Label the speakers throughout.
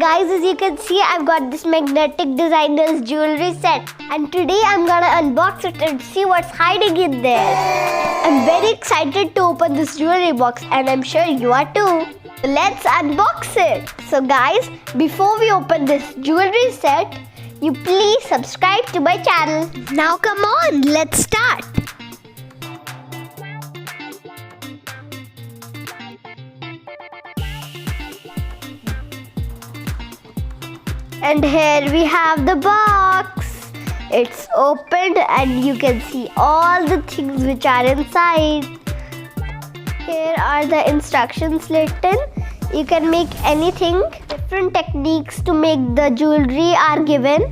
Speaker 1: guys, as you can see, I've got this Magnetic Designer Jewellery Set, and today I'm gonna unbox it and see what's hiding in there. I'm very excited to open this jewelry box, and I'm sure you are too. Let's unbox it. So guys, before we open this jewelry set, you please subscribe to my channel. Now come on, let's start. And here we have the box. It's opened and you can see all the things which are inside. Here are the instructions written. You can make anything. Different techniques to make the jewelry are given.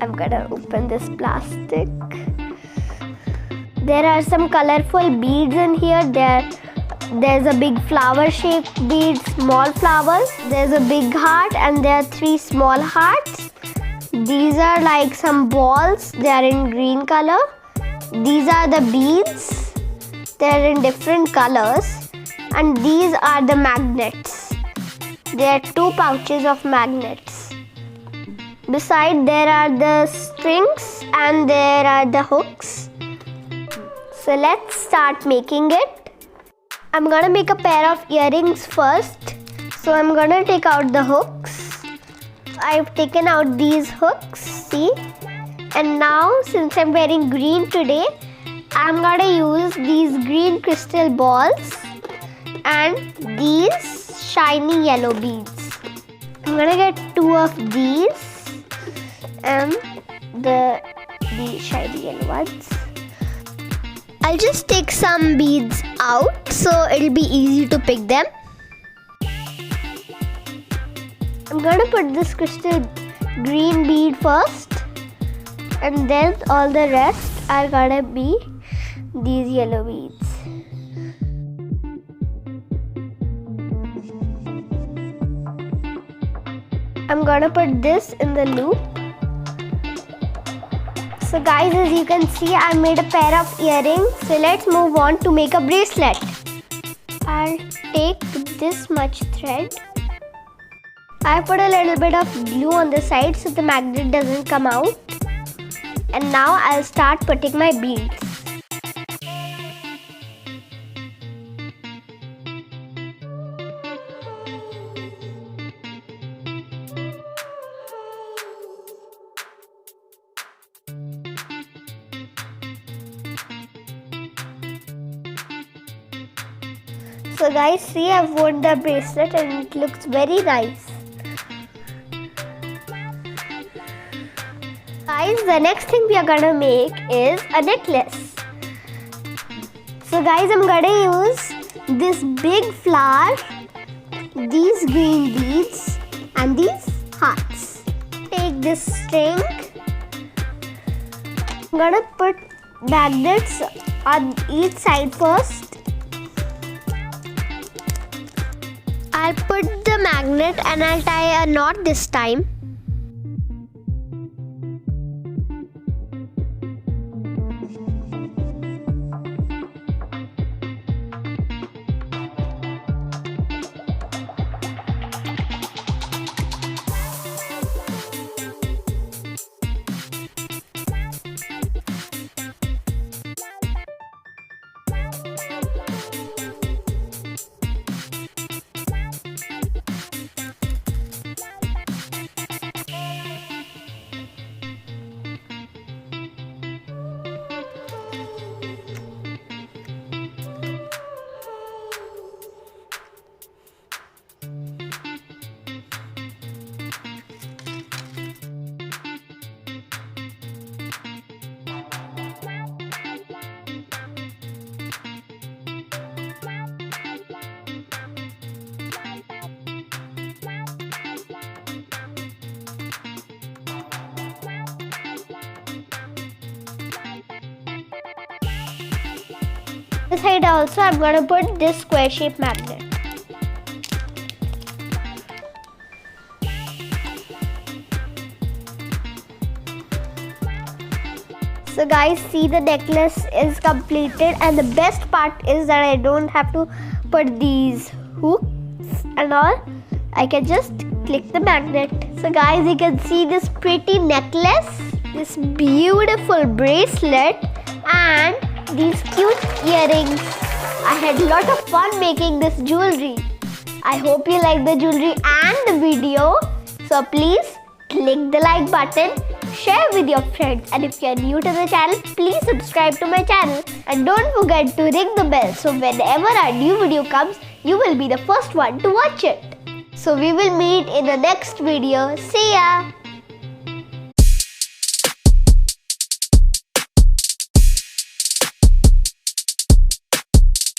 Speaker 1: I'm gonna open this plastic. There are some colorful beads in here. There's a big flower shaped bead, small flowers. There's a big heart and there are 3 small hearts. These are like some balls. They are in green color. These are the beads. They're in different colors. And these are the magnets. There are 2 pouches of magnets. Beside there are the strings and there are the hooks. So let's start making it. I'm gonna make a pair of earrings first. So I'm gonna take out the hooks. I've taken out these hooks, see? And now since I'm wearing green today, I'm gonna use these green crystal balls and these shiny yellow beads. I'm gonna get 2 of these and these shiny yellow ones. I'll just take some beads out so it'll be easy to pick them. I'm gonna put this crystal green bead first, and then all the rest are gonna be these yellow beads. I'm gonna put this in the loop. So guys, as you can see, I made a pair of earrings. So let's move on to make a bracelet. I'll take this much thread. I put a little bit of glue on the side so the magnet doesn't come out. And now I'll start putting my beads. So guys, see, I've worn the bracelet and it looks very nice. Guys, the next thing we are gonna make is a necklace. So guys, I'm gonna use this big flower, these green beads and these hearts. Take this string. I'm gonna put magnets on each side first. I'll put the magnet and I'll tie a knot this time. This side also I'm going to put this square shape magnet. So guys, see, the necklace is completed, and the best part is that I don't have to put these hooks and all. I can just click the magnet. So guys, you can see this pretty necklace, this beautiful bracelet, and these cute earrings. I had a lot of fun making this jewelry. I hope you like the jewelry and the video. So please click the like button, share with your friends, and if you are new to the channel, please subscribe to my channel. And don't forget to ring the bell so whenever our new video comes, you will be the first one to watch it. So we will meet in the next video. See ya!